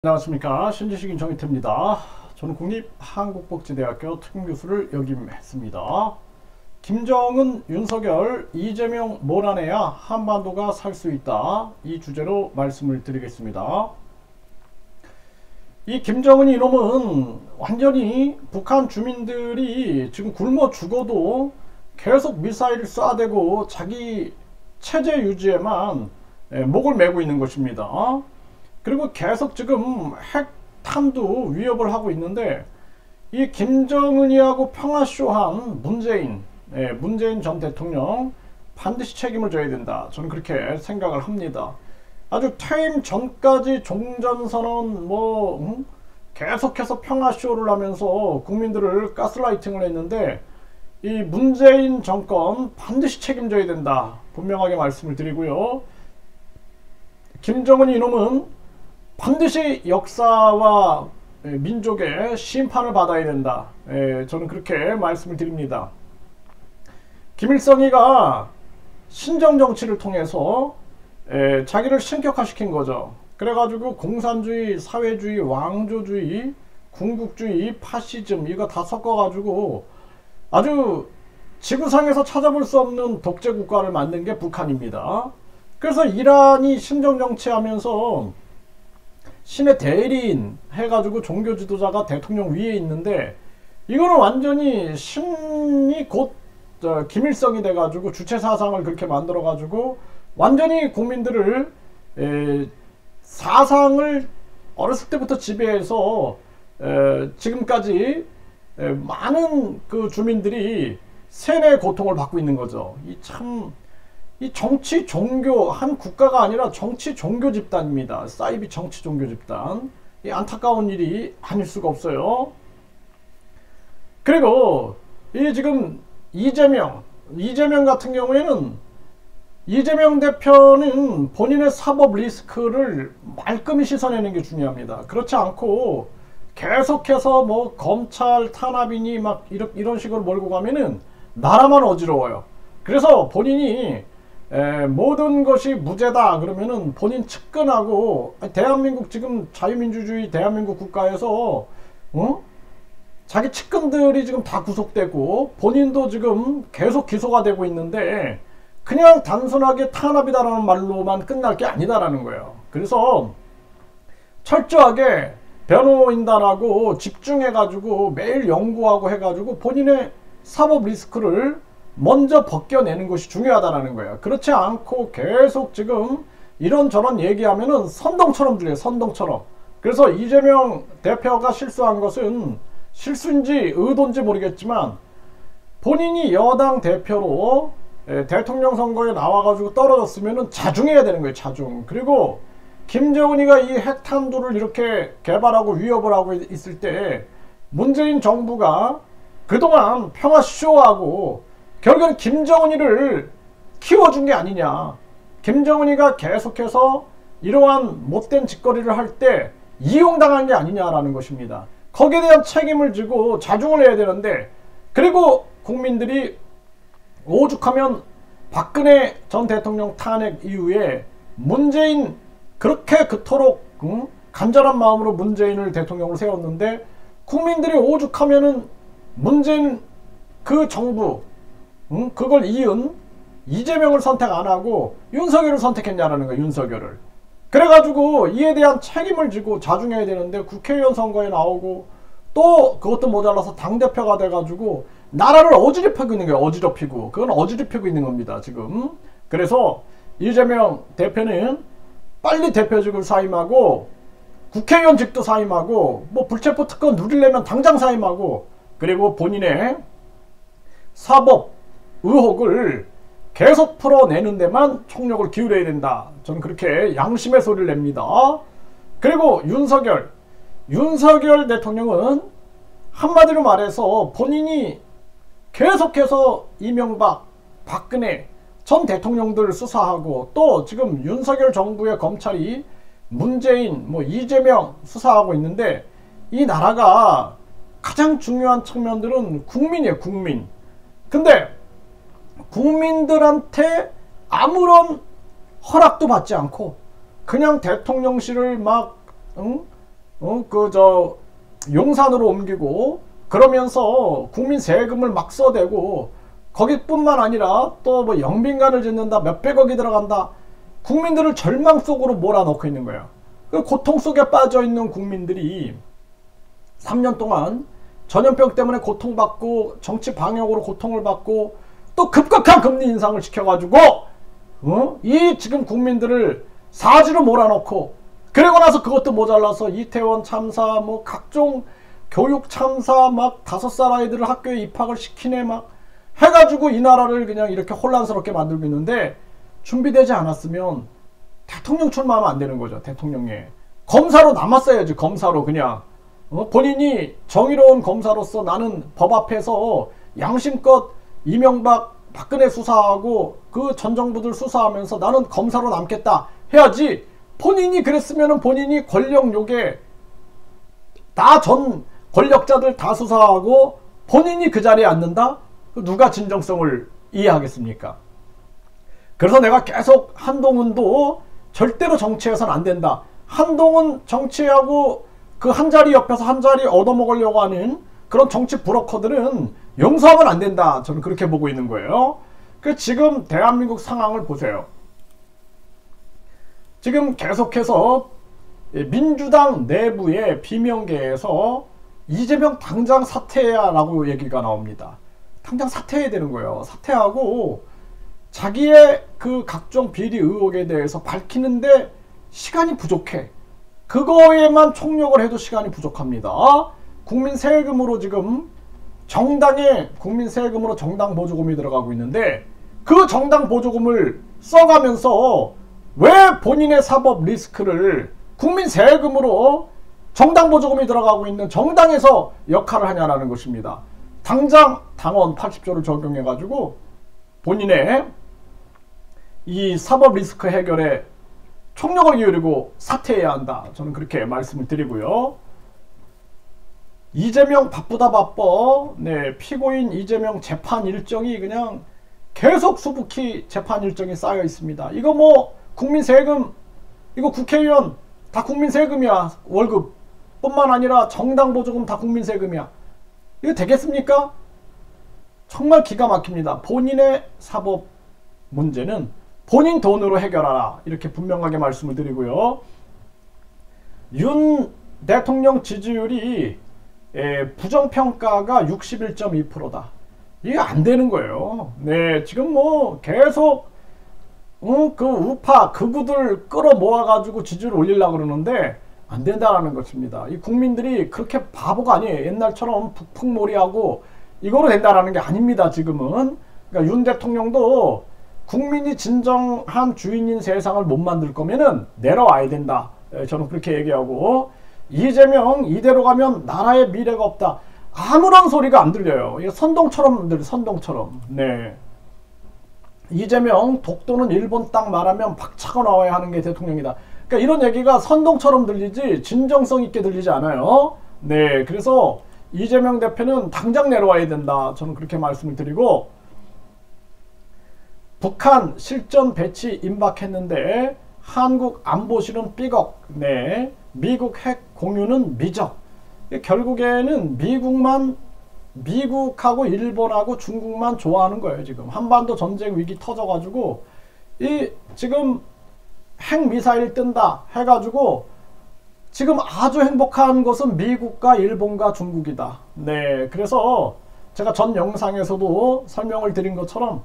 안녕하십니까. 신지식인 정희태입니다. 저는 국립한국복지대학교 특임교수를 역임했습니다. 김정은, 윤석열, 이재명 몰아내야 한반도가 살 수 있다. 이 주제로 말씀을 드리겠습니다. 이 김정은 이놈은 완전히 북한 주민들이 지금 굶어 죽어도 계속 미사일을 쏴대고 자기 체제 유지에만 목을 메고 있는 것입니다. 그리고 계속 지금 핵탄두 위협을 하고 있는데, 이 김정은이하고 평화쇼한 문재인 전 대통령 반드시 책임을 져야 된다. 저는 그렇게 생각을 합니다. 아주 퇴임 전까지 종전선언 계속해서 평화쇼를 하면서 국민들을 가스라이팅을 했는데, 이 문재인 정권 반드시 책임져야 된다. 분명하게 말씀을 드리고요. 김정은 이놈은 반드시 역사와 민족의 심판을 받아야 된다. 저는 그렇게 말씀을 드립니다. 김일성이가 신정정치를 통해서 자기를 신격화시킨 거죠. 그래가지고 공산주의, 사회주의, 왕조주의, 군국주의, 파시즘 이거 다 섞어가지고 아주 지구상에서 찾아볼 수 없는 독재 국가를 만든 게 북한입니다. 그래서 이란이 신정정치 하면서 신의 대리인 해가지고 종교 지도자가 대통령 위에 있는데, 이거는 완전히 신이 곧 김일성이 돼가지고 주체 사상을 그렇게 만들어가지고 완전히 국민들을 사상을 어렸을 때부터 지배해서 지금까지 많은 그 주민들이 세뇌의 고통을 받고 있는 거죠. 이 정치 종교 한 국가가 아니라 정치 종교 집단입니다. 사이비 정치 종교 집단. 이 안타까운 일이 아닐 수가 없어요. 그리고 이 지금 이재명 같은 경우에는, 이재명 대표는 본인의 사법 리스크를 말끔히 씻어내는 게 중요합니다. 그렇지 않고 계속해서 뭐 검찰 탄압이니 막 이런 식으로 몰고 가면은 나라만 어지러워요. 그래서 본인이 모든 것이 무죄다 그러면은 본인 측근하고, 대한민국 지금 자유민주주의 대한민국 국가에서 자기 측근들이 지금 다 구속되고 본인도 지금 계속 기소가 되고 있는데, 그냥 단순하게 탄압이다라는 말로만 끝날 게 아니다라는 거예요. 그래서 철저하게 변호인단하고 집중해가지고 매일 연구하고 해가지고 본인의 사법 리스크를 먼저 벗겨내는 것이 중요하다는 거예요. 그렇지 않고 계속 지금 이런저런 얘기하면은 선동처럼 들려요. 선동처럼. 그래서 이재명 대표가 실수한 것은, 실수인지 의도인지 모르겠지만, 본인이 여당 대표로 대통령 선거에 나와가지고 떨어졌으면은 자중해야 되는 거예요. 자중. 그리고 김정은이가 이 핵탄두를 이렇게 개발하고 위협을 하고 있을 때 문재인 정부가 그동안 평화쇼하고 결국은 김정은이를 키워준 게 아니냐. 김정은이가 계속해서 이러한 못된 짓거리를 할 때 이용당한 게 아니냐라는 것입니다. 거기에 대한 책임을 지고 자중을 해야 되는데, 그리고 국민들이 오죽하면 박근혜 전 대통령 탄핵 이후에 문재인 그렇게 그토록 간절한 마음으로 문재인을 대통령으로 세웠는데, 국민들이 오죽하면은 문재인 그 정부 그걸 이은 이재명을 선택 안 하고 윤석열을 선택했냐라는 거예요. 윤석열을. 그래가지고 이에 대한 책임을 지고 자중해야 되는데, 국회의원 선거에 나오고 또 그것도 모자라서 당대표가 돼가지고 나라를 어지럽히고 있는 거예요. 어지럽히고. 그건 어지럽히고 있는 겁니다. 지금. 그래서 이재명 대표는 빨리 대표직을 사임하고 국회의원직도 사임하고, 뭐 불체포 특권 누리려면 당장 사임하고, 그리고 본인의 사법 의혹을 계속 풀어내는 데만 총력을 기울여야 된다. 저는 그렇게 양심의 소리를 냅니다. 그리고 윤석열 대통령은 한마디로 말해서 본인이 계속해서 이명박, 박근혜 전 대통령들 수사하고, 또 지금 윤석열 정부의 검찰이 문재인, 이재명 수사하고 있는데, 이 나라가 가장 중요한 측면들은 국민이에요. 국민. 근데 국민들한테 아무런 허락도 받지 않고 그냥 대통령실을 막 용산으로 옮기고 그러면서 국민 세금을 막 써대고 거기뿐만 아니라 또 뭐 영빈관을 짓는다, 몇백억이 들어간다, 국민들을 절망 속으로 몰아넣고 있는 거예요. 그 고통 속에 빠져 있는 국민들이 3년 동안 전염병 때문에 고통받고 정치 방역으로 고통을 받고 또 급격한 금리 인상을 시켜가지고 이 지금 국민들을 사지로 몰아넣고, 그리고 나서 그것도 모자라서 이태원 참사, 뭐 각종 교육 참사, 막 5살 아이들을 학교에 입학을 시키네 막 해가지고 이 나라를 그냥 이렇게 혼란스럽게 만들고 있는데, 준비되지 않았으면 대통령 출마하면 안 되는 거죠. 대통령에 검사로 남았어야지. 검사로 그냥 본인이 정의로운 검사로서 나는 법 앞에서 양심껏 이명박 박근혜 수사하고 그 전 정부들 수사하면서 나는 검사로 남겠다 해야지. 본인이 그랬으면 본인이 권력 요게 다 전 권력자들 다 수사하고 본인이 그 자리에 앉는다? 누가 진정성을 이해하겠습니까? 그래서 내가 계속 한동훈도 절대로 정치해서는 안 된다. 한동훈 정치하고 그 한 자리 옆에서 한 자리 얻어먹으려고 하는 그런 정치 브로커들은 용서하면 안 된다. 저는 그렇게 보고 있는 거예요. 그 지금 대한민국 상황을 보세요. 지금 계속해서 민주당 내부의 비명계에서 이재명 당장 사퇴해야 라고 얘기가 나옵니다. 당장 사퇴해야 되는 거예요. 사퇴하고 자기의 그 각종 비리 의혹에 대해서 밝히는데 시간이 부족해. 그거에만 총력을 해도 시간이 부족합니다. 국민 세금으로 지금 정당에 국민 세금으로 정당 보조금이 들어가고 있는데, 그 정당 보조금을 써가면서 왜 본인의 사법 리스크를 국민 세금으로 정당 보조금이 들어가고 있는 정당에서 역할을 하냐라는 것입니다. 당장 당원 80조를 적용해가지고 본인의 이 사법 리스크 해결에 총력을 기울이고 사퇴해야 한다. 저는 그렇게 말씀을 드리고요. 이재명 바쁘다 바빠. 네, 피고인 이재명 재판 일정이 그냥 계속 수북히 재판 일정이 쌓여 있습니다. 이거 뭐 국민 세금, 이거 국회의원 다 국민 세금이야. 월급 뿐만 아니라 정당 보조금 다 국민 세금이야. 이거 되겠습니까? 정말 기가 막힙니다. 본인의 사법 문제는 본인 돈으로 해결하라. 이렇게 분명하게 말씀을 드리고요. 윤 대통령 지지율이 부정평가가 61.2%다. 이게 안 되는 거예요. 네, 지금 뭐 계속 그 우파 극우들 끌어모아가지고 지지율을 올리려고 그러는데 안 된다는 것입니다. 이 국민들이 그렇게 바보가 아니에요. 옛날처럼 북풍몰이하고 이거로 된다라는 게 아닙니다. 지금은. 그러니까 윤 대통령도 국민이 진정한 주인인 세상을 못 만들 거면은 내려와야 된다. 저는 그렇게 얘기하고, 이재명 이대로 가면 나라의 미래가 없다. 아무런 소리가 안 들려요. 이게 선동처럼 들려. 선동처럼. 네. 이재명 독도는 일본 땅 말하면 박차고 나와야 하는 게 대통령이다. 그러니까 이런 얘기가 선동처럼 들리지 진정성 있게 들리지 않아요. 네. 그래서 이재명 대표는 당장 내려와야 된다. 저는 그렇게 말씀을 드리고, 북한 실전 배치 임박했는데 한국 안보실은 삐걱. 네. 미국 핵 공유는 미적. 결국에는 미국하고 일본하고 중국만 좋아하는 거예요. 지금 한반도 전쟁 위기 터져가지고 지금 핵미사일 뜬다 해가지고 지금 아주 행복한 것은 미국과 일본과 중국이다. 네, 그래서 제가 전 영상에서도 설명을 드린 것처럼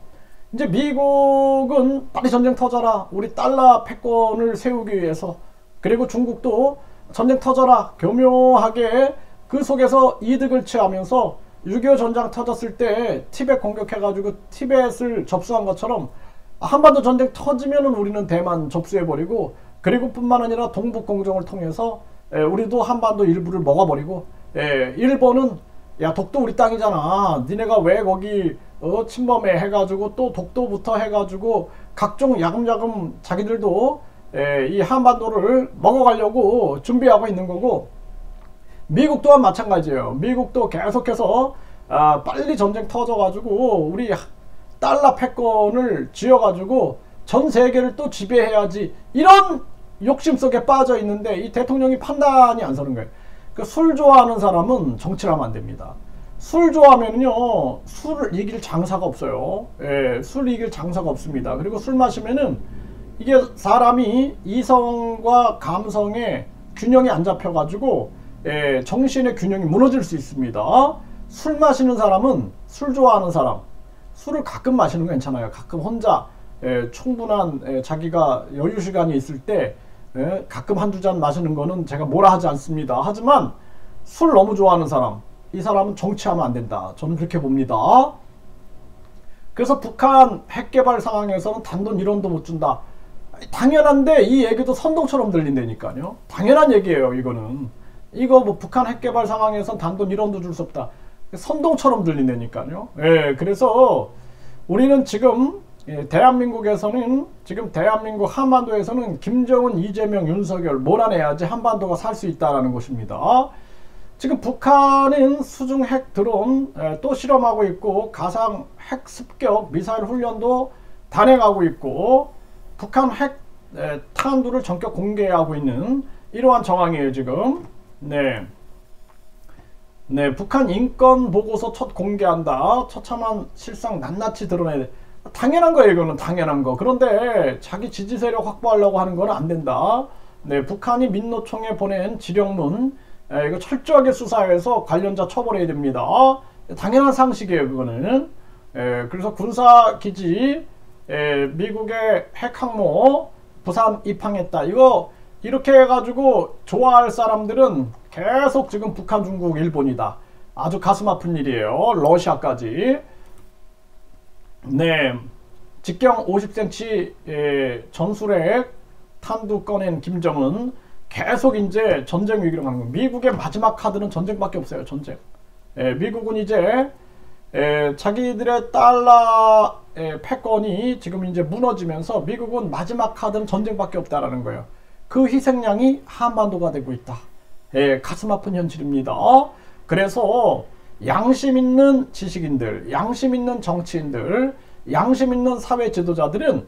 이제 미국은 빨리 전쟁 터져라. 우리 달러 패권을 세우기 위해서. 그리고 중국도 전쟁 터져라. 교묘하게 그 속에서 이득을 취하면서 6.25 전쟁 터졌을 때 티벳 공격해가지고 티벳을 접수한 것처럼 한반도 전쟁 터지면은 우리는 대만 접수해버리고, 그리고 뿐만 아니라 동북공정을 통해서 우리도 한반도 일부를 먹어버리고, 일본은 야 독도 우리 땅이잖아. 니네가 왜 거기 침범해 해가지고 또 독도부터 해가지고 각종 야금야금 자기들도 이 한반도를 먹어가려고 준비하고 있는 거고, 미국 또한 마찬가지예요. 미국도 계속해서 빨리 전쟁 터져가지고 우리 달러 패권을 쥐어가지고 전 세계를 또 지배해야지, 이런 욕심 속에 빠져 있는데 이 대통령이 판단이 안 서는 거예요. 그 술 좋아하는 사람은 정치를 하면 안 됩니다. 술 좋아하면요, 술 이길 장사가 없어요. 예, 술 이길 장사가 없습니다. 그리고 술 마시면은 이게 사람이 이성과 감성의 균형이 안 잡혀가지고 예, 정신의 균형이 무너질 수 있습니다. 술 마시는 사람은, 술 좋아하는 사람, 술을 가끔 마시는 건 괜찮아요. 가끔 혼자 예, 충분한 예, 자기가 여유 시간이 있을 때 예, 가끔 한두 잔 마시는 거는 제가 뭐라 하지 않습니다. 하지만 술 너무 좋아하는 사람, 이 사람은 정치하면 안 된다. 저는 그렇게 봅니다. 그래서 북한 핵개발 상황에서는 단돈 1원도 못 준다. 당연한데 이 얘기도 선동처럼 들린다니까요. 당연한 얘기예요. 이거는. 이거 뭐 북한 핵개발 상황에선 단돈 1원도 줄 수 없다. 선동처럼 들린다니까요. 예, 그래서 우리는 지금 예, 대한민국에서는, 지금 대한민국 한반도에서는 김정은, 이재명, 윤석열 몰아내야지 한반도가 살 수 있다는 것입니다. 지금 북한은 수중 핵 드론 또 실험하고 있고, 가상 핵 습격 미사일 훈련도 단행하고 있고, 북한 핵 탄두를 전격 공개하고 있는 이러한 정황이에요 지금. 네, 북한 인권 보고서 첫 공개한다. 처참한 실상 낱낱이 드러내야 돼. 당연한 거예요. 이거는 당연한 거. 그런데 자기 지지 세력 확보하려고 하는 건 안 된다. 네, 북한이 민노총에 보낸 지령문 이거 철저하게 수사해서 관련자 처벌해야 됩니다. 당연한 상식이에요. 그거는. 그래서 군사기지 미국의 핵항모 부산 입항했다. 이거 이렇게 해가지고 좋아할 사람들은 계속 지금 북한, 중국, 일본이다. 아주 가슴 아픈 일이에요. 러시아까지. 네, 직경 50cm 전술핵 탄두 꺼낸 김정은 계속 이제 전쟁 위기로 가는 거예요. 미국의 마지막 카드는 전쟁밖에 없어요. 전쟁. 미국은 이제 자기들의 달러 패권이 지금 이제 무너지면서 미국은 마지막 카드는 전쟁밖에 없다라는 거예요. 그 희생양이 한반도가 되고 있다. 가슴 아픈 현실입니다. 그래서 양심 있는 지식인들, 양심 있는 정치인들, 양심 있는 사회 지도자들은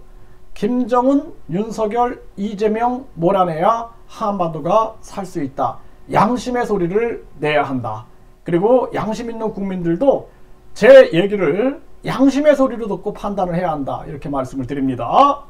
김정은, 윤석열, 이재명 몰아내야 한반도가 살 수 있다. 양심의 소리를 내야 한다. 그리고 양심 있는 국민들도 제 얘기를 양심의 소리로 듣고 판단을 해야 한다. 이렇게 말씀을 드립니다.